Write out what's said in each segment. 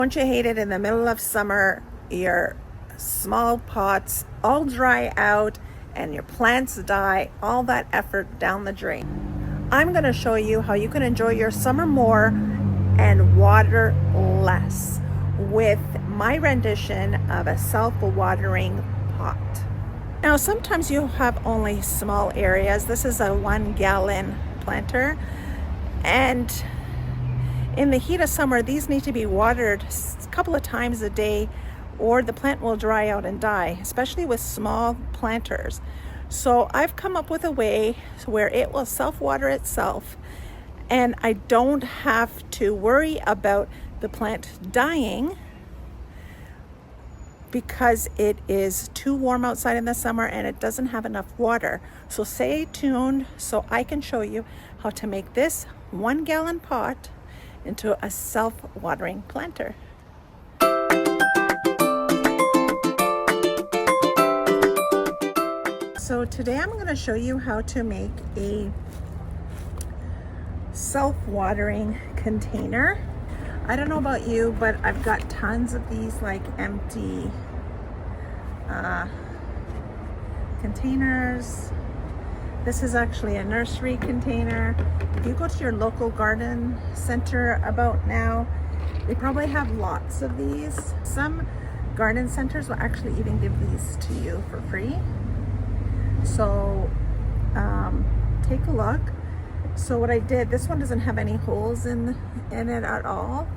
Don't you hate it in the middle of summer, your small pots all dry out and your plants die, all that effort down the drain? I'm going to show you how you can enjoy your summer more and water less with my rendition of a self-watering pot. Now, sometimes you have only small areas. This is a 1 gallon planter, and in the heat of summer, these need to be watered a couple of times a day or the plant will dry out and die, especially with small planters. So I've come up with a way where it will self-water itself and I don't have to worry about the plant dying because it is too warm outside in the summer and it doesn't have enough water. So stay tuned so I can show you how to make this 1 gallon pot into a self-watering planter. So today I'm going to show you how to make a self-watering container. I don't know about you, but I've got tons of these like empty containers. This is actually a nursery container. If you go to your local garden center about now, they probably have lots of these. Some garden centers will actually even give these to you for free. So take a look. So what I did, this one doesn't have any holes in it at all.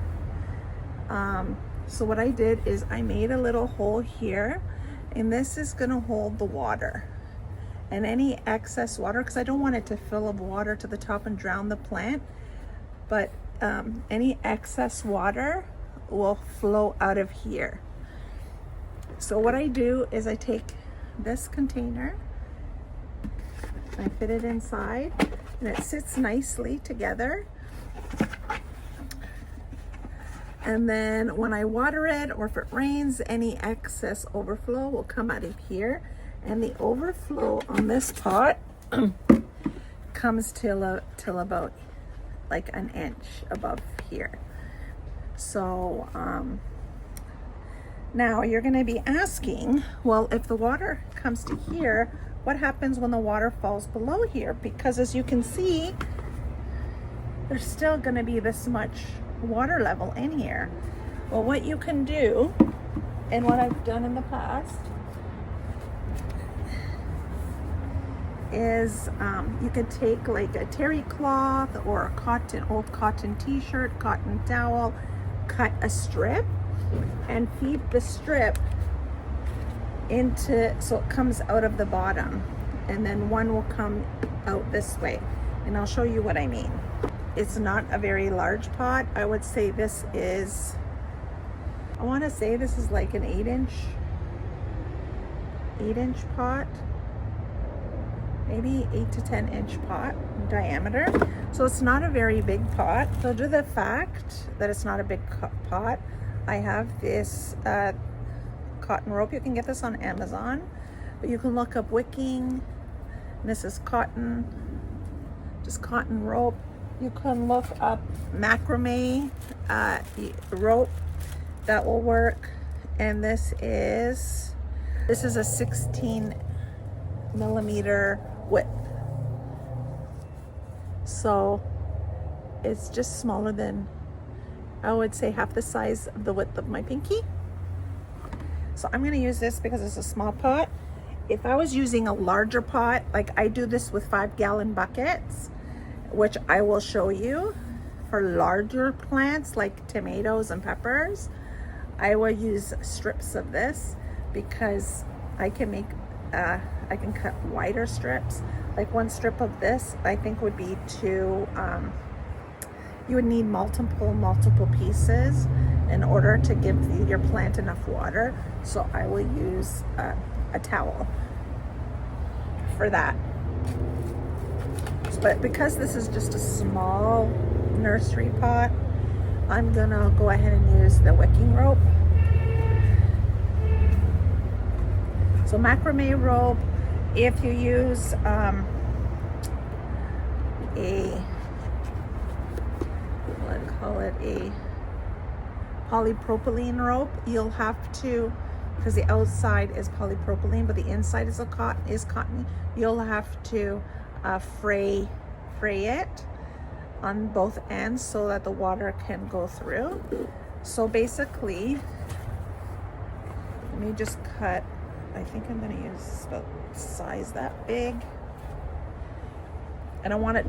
So what I did is I made a little hole here, and this is gonna hold the water. And any excess water, because I don't want it to fill up water to the top and drown the plant, but any excess water will flow out of here. So what I do is I take this container, I fit it inside, and it sits nicely together. And then when I water it, or if it rains, any excess overflow will come out of here. And the overflow on this pot comes till about like an inch above here. So now you're going to be asking, well, if the water comes to here, what happens when the water falls below here? Because as you can see, there's still going to be this much water level in here. Well, what you can do, and what I've done in the past, is you could take like a terry cloth or a old cotton t-shirt, cotton towel, cut a strip and feed the strip into, so it comes out of the bottom, and then one will come out this way, and I'll show you what I mean. It's not a very large pot. I would say this is, I want to say this is like an 8-inch pot, maybe 8 to 10 inch pot in diameter. So it's not a very big pot. So due to the fact that it's not a big pot, I have this cotton rope. You can get this on Amazon, but you can look up Wicking. This is cotton, just cotton rope. You can look up macrame rope, that will work. And this is a 16 millimeter width, so it's just smaller than, I would say, half the size of the width of my pinky. So I'm going to use this because it's a small pot. If I was using a larger pot, like I do this with 5 gallon buckets, which I will show you, for larger plants like tomatoes and peppers, I will use strips of this because I can make I can cut wider strips. Like one strip of this I think would be too, you would need multiple pieces in order to give your plant enough water. So I will use a towel for that. But because this is just a small nursery pot, I'm gonna go ahead and use the wicking rope. So macrame rope, if you use let's call it a polypropylene rope, you'll have to, because the outside is polypropylene but the inside is cotton, you'll have to fray it on both ends so that the water can go through. So basically, let me just cut, I think I'm going to use about size that big, and I want it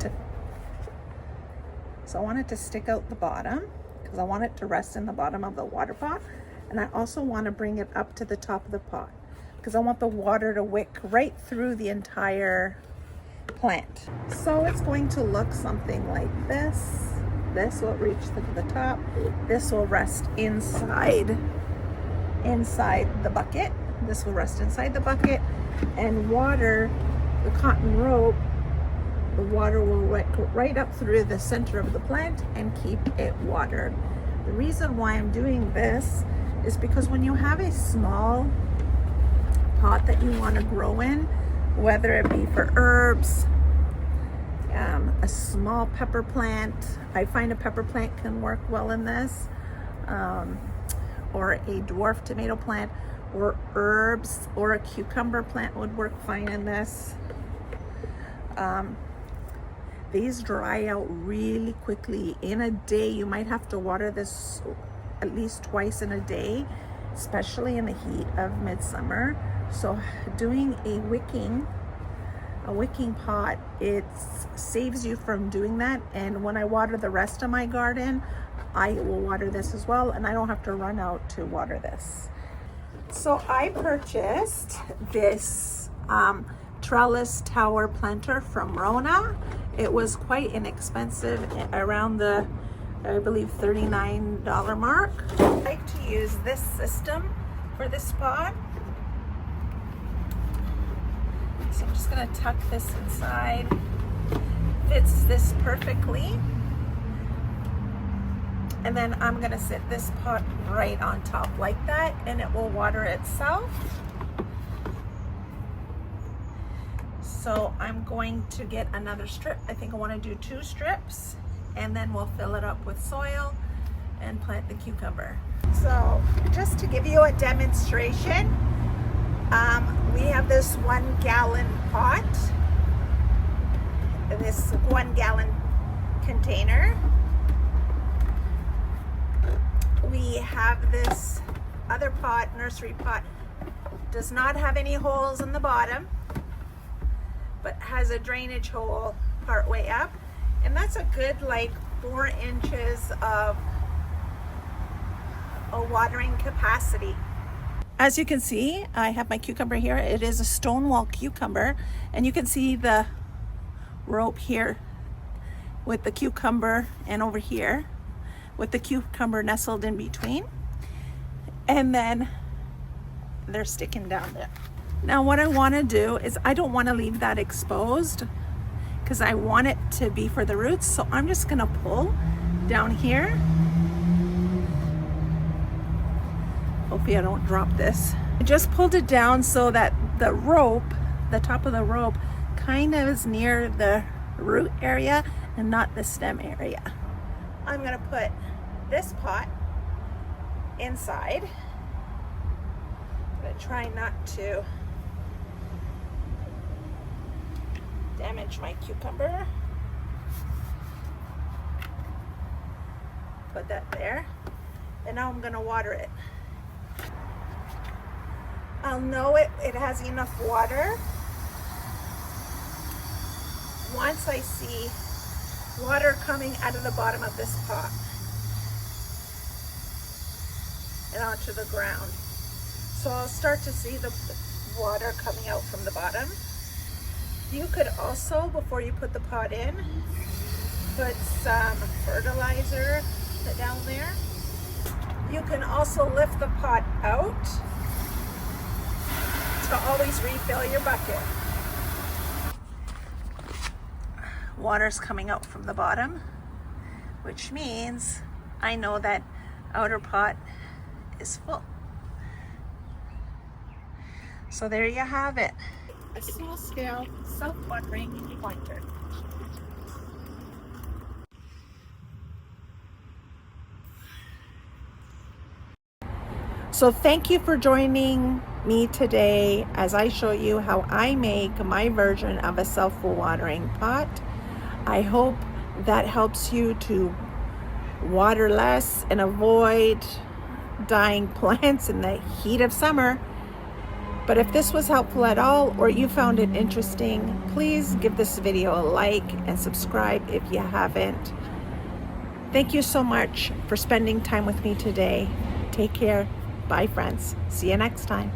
to stick out the bottom because I want it to rest in the bottom of the water pot, and I also want to bring it up to the top of the pot because I want the water to wick right through the entire plant. So it's going to look something like this. This will reach to the top. This will rest inside the bucket. This will rest inside the bucket, and water, the cotton rope, the water will wick right up through the center of the plant and keep it watered. The reason why I'm doing this is because when you have a small pot that you want to grow in, whether it be for herbs, a small pepper plant, I find a pepper plant can work well in this, or a dwarf tomato plant, or herbs, or a cucumber plant would work fine in this. These dry out really quickly. In a day, you might have to water this at least twice in a day, especially in the heat of midsummer. So doing a wicking pot, it saves you from doing that. And when I water the rest of my garden, I will water this as well, and I don't have to run out to water this. So I purchased this trellis tower planter from Rona. It was quite inexpensive, around the, I believe, $39 mark. I like to use this system for this pot. So I'm just gonna tuck this inside. Fits this perfectly. And then I'm gonna sit this pot right on top like that, and it will water itself. So I'm going to get another strip. I think I want to do 2 strips, and then we'll fill it up with soil and plant the cucumber. So just to give you a demonstration, we have this 1 gallon pot, this 1 gallon container. We have this other pot, nursery pot, does not have any holes in the bottom, but has a drainage hole part way up, and that's a good like 4 inches of a watering capacity. As you can see, I have my cucumber here. It is a stonewall cucumber, and you can see the rope here with the cucumber, and over here with the cucumber nestled in between, and then they're sticking down there. Now what I want to do is, I don't want to leave that exposed because I want it to be for the roots. So I'm just going to pull down here. Hopefully I don't drop this. I just pulled it down so that the rope, the top of the rope, kind of is near the root area and not the stem area. I'm going to put this pot inside. I'm going to try not to damage my cucumber. Put that there, and now I'm going to water it. I'll know it has enough water once I see water coming out of the bottom of this pot and onto the ground. So I'll start to see the water coming out from the bottom. You could also, before you put the pot in, put some fertilizer down there. You can also lift the pot out to always refill your bucket. Water's coming out from the bottom, which means I know that outer pot is full. So there you have it. A small scale self-watering planter. So thank you for joining me today as I show you how I make my version of a self-watering pot. I hope that helps you to water less and avoid dying plants in the heat of summer. But if this was helpful at all or you found it interesting, please give this video a like and subscribe if you haven't. Thank you so much for spending time with me today. Take care. Bye, friends. See you next time.